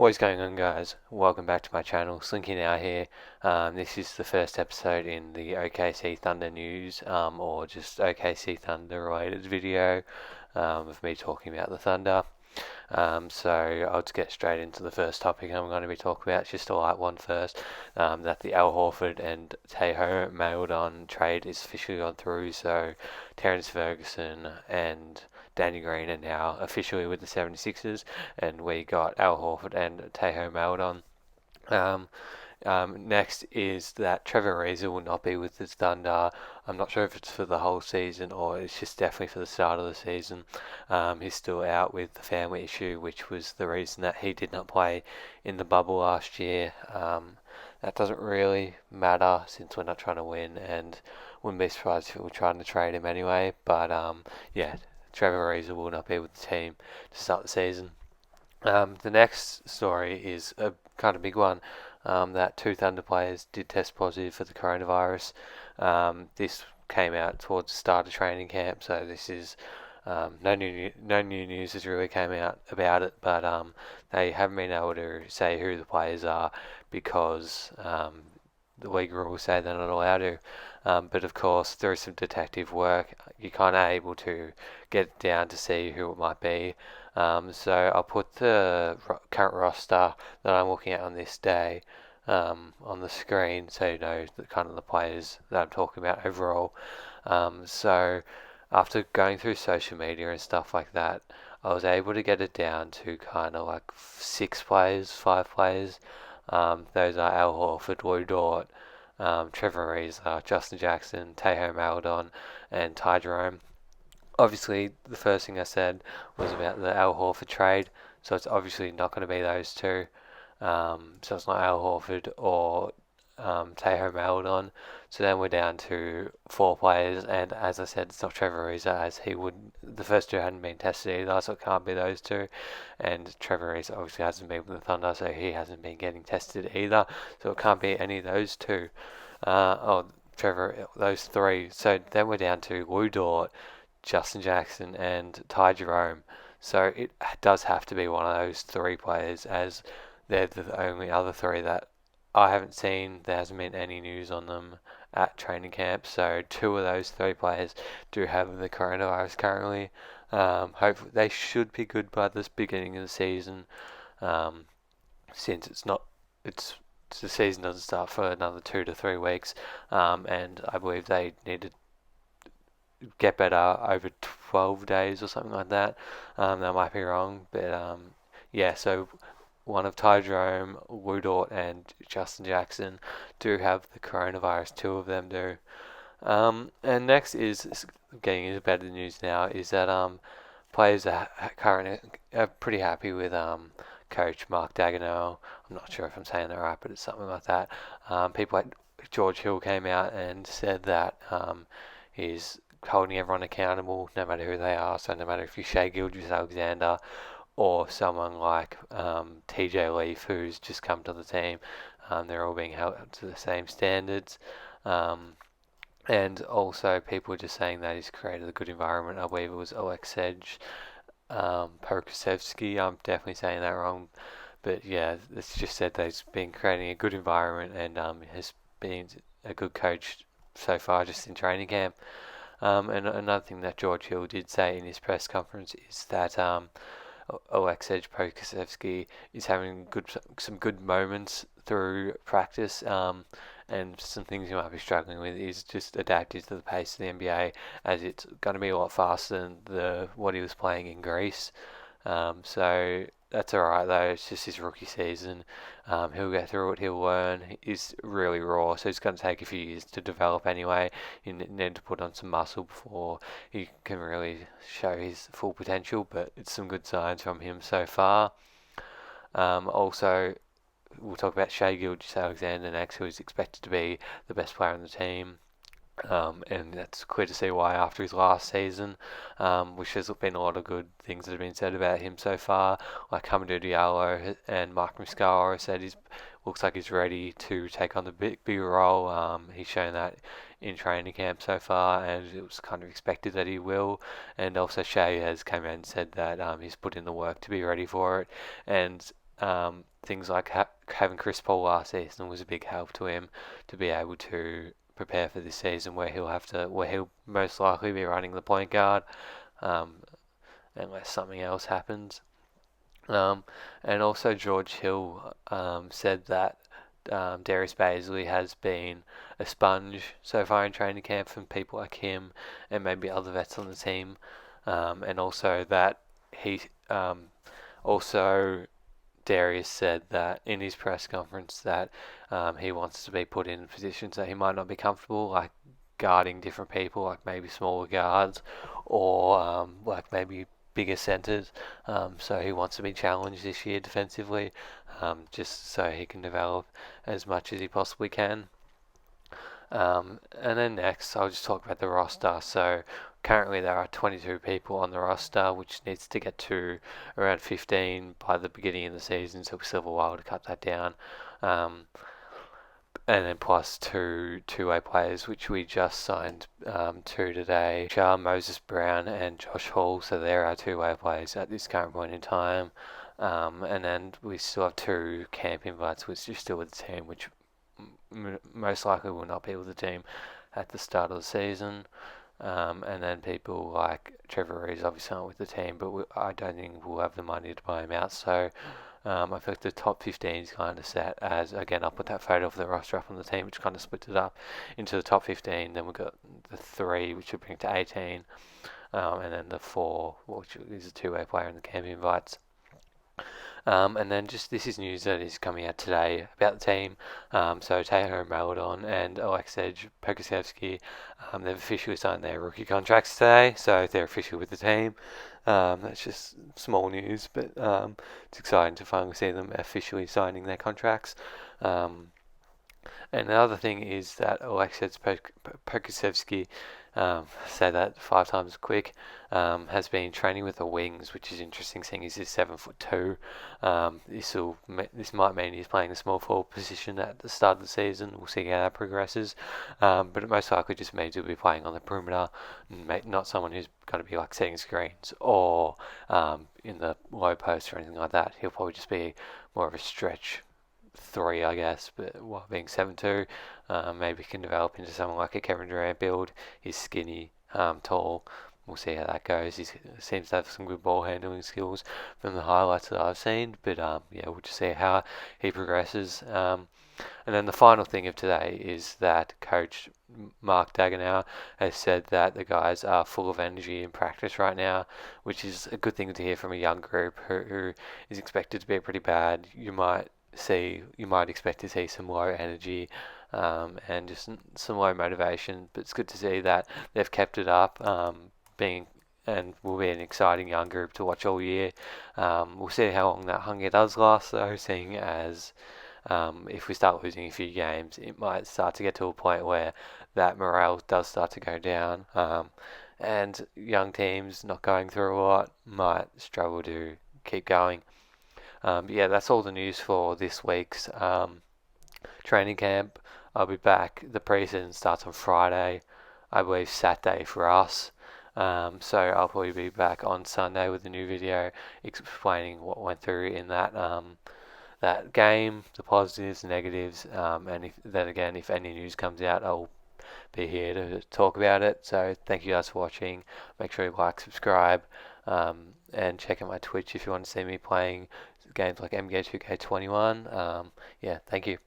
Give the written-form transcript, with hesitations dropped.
What is going on, guys? Welcome back to my channel. Slinky now here. This is the first episode in the OKC Thunder news, or just OKC Thunder related video, of me talking about the Thunder. So I'll just get straight into the first topic I'm going to be talking about. It's just a light one first. That the Al Horford and Tejo mailed on trade is officially gone through. So Terrence Ferguson and Danny Green are now officially with the 76ers, and we got Al Horford and Tejo mailed on. Um, Next is that Trevor Ariza will not be with the Thunder. I'm not sure if it's for the whole season or it's just definitely for the start of the season. He's still out with the family issue, which was the reason that he did not play in the bubble last year. That doesn't really matter since we're not trying to win, and wouldn't be surprised if we were trying to trade him anyway. But yeah, Trevor Ariza will not be with the team to start the season. The next story is a kind of big one. That two Thunder players did test positive for the coronavirus. This came out towards the start of training camp, so this is no new news has really came out about it, but they haven't been able to say who the players are because the league rules say they're not allowed to. But of course, through some detective work, you're kind of able to get down to see who it might be. So I'll put the current roster that I'm looking at on this day on the screen, so you know the kind of the players that I'm talking about overall. So after going through social media and stuff like that, I was able to get it down to kind of like 6 players, 5 players. Those are Al Horford, Lou Dort, Trevor Ariza, Justin Jackson, Tejo Maledon, and Ty Jerome. Obviously, the first thing I said was about the Al Horford trade, so it's obviously not going to be those two. So it's not Al Horford or Tejo Maledon. So then we're down to 4 players, and as I said, it's not Trevor Ariza, as the first two hadn't been tested either, so it can't be those two. And Trevor Ariza obviously hasn't been with the Thunder, so he hasn't been getting tested either, so it can't be any of those two. Those three. So then we're down to Lou Dort, Justin Jackson, and Ty Jerome. So it does have to be one of those 3 players, as they're the only other 3 that I haven't seen. There hasn't been any news on them at training camp. So 2 of those 3 players do have the coronavirus currently. Hopefully they should be good by this beginning of the season, since it's the season doesn't start for another 2 to 3 weeks, and I believe they need to get better over 12 days or something like that. That might be wrong, but yeah, so one of Ty Jerome, Lou Dort, and Justin Jackson do have the coronavirus. 2 of them do. And next is getting into better news now, is that players are currently pretty happy with coach Mark Daigneault. I'm not sure if I'm saying that right, but it's something like that. People like George Hill came out and said that he's holding everyone accountable, no matter who they are. So no matter if you Shai Gilgeous-Alexander or someone like TJ Leaf, who's just come to the team, they're all being held to the same standards. And also, people are just saying that he's created a good environment. I believe it was Alexej Pokusevski. I'm definitely saying that wrong, but yeah, it's just said that he's been creating a good environment and has been a good coach so far just in training camp. And another thing that George Hill did say in his press conference is that Alexej Pokusevski is having some good moments through practice, and some things he might be struggling with is just adapting to the pace of the NBA, as it's going to be a lot faster than what he was playing in Greece. So that's alright though, it's just his rookie season. He'll get through it, he'll learn. He's really raw, so it's going to take a few years to develop anyway. You need to put on some muscle before he can really show his full potential, but it's some good signs from him so far. Also, we'll talk about Shai Gilgeous-Alexander next, who is expected to be the best player on the team. And that's clear to see why after his last season, which has been a lot of good things that have been said about him so far. Like Hamidou Diallo and Mark Muscala said looks like he's ready to take on the bigger role. He's shown that in training camp so far, and it was kind of expected that he will. And also Shai has come out and said that he's put in the work to be ready for it. And things like having Chris Paul last season was a big help to him to be able to prepare for this season where he'll most likely be running the point guard, um, unless something else happens. Um, and also George Hill said that Darius Baisley has been a sponge so far in training camp from people like him and maybe other vets on the team, and also that he also Darius said that in his press conference that he wants to be put in positions that he might not be comfortable, like guarding different people, like maybe smaller guards or like maybe bigger centers. So he wants to be challenged this year defensively, just so he can develop as much as he possibly can. And then next, I'll just talk about the roster. So currently there are 22 people on the roster, which needs to get to around 15 by the beginning of the season, so we still have a while to cut that down. And then plus two-way players, which we just signed two today, which are Moses Brown and Josh Hall. So there are two-way players at this current point in time. And then we still have two camp invites, which are still with the team, which most likely will not be with the team at the start of the season. And then people like Trevor Ariza obviously aren't with the team, but I don't think we'll have the money to buy him out. So I feel like the top 15 is kind of set as, again, I'll put that photo of the roster up on the team, which kind of splits it up into the top 15. Then we've got the 3, which would bring it to 18. And then the 4, which is a two-way player in the camp invites. And then just this is news that is coming out today about the team. So Taylor Maladon and Alexej Pokusevski, they've officially signed their rookie contracts today, so they're officially with the team. That's just small news, but it's exciting to finally see them officially signing their contracts. And the other thing is that Alexej Pokusevski, say that 5 times quick, has been training with the wings, which is interesting seeing he's 7'2". This might mean he's playing the small forward position at the start of the season. We'll see how that progresses. But it most likely just means he'll be playing on the perimeter, not someone who's going to be like setting screens or in the low post or anything like that. He'll probably just be more of a stretch 3, I guess, but while being 7'2", maybe can develop into someone like a Kevin Durant build. He's skinny, tall. We'll see how that goes. He seems to have some good ball handling skills from the highlights that I've seen, but yeah, we'll just see how he progresses. And then the final thing of today is that coach Mark Dagenauer has said that the guys are full of energy in practice right now, which is a good thing to hear from a young group who is expected to be pretty bad. You might expect to see some low energy and just some low motivation, but it's good to see that they've kept it up, and will be an exciting young group to watch all year. We'll see how long that hunger does last, though, seeing as if we start losing a few games, it might start to get to a point where that morale does start to go down, and young teams not going through a lot might struggle to keep going. But yeah, that's all the news for this week's training camp. I'll be back. The preseason starts on Friday, I believe Saturday for us. So I'll probably be back on Sunday with a new video explaining what went through in that game, the positives, negatives, and if any news comes out, I'll be here to talk about it. So thank you guys for watching. Make sure you like, subscribe, and check out my Twitch if you want to see me playing games like MK2K21. Yeah, thank you.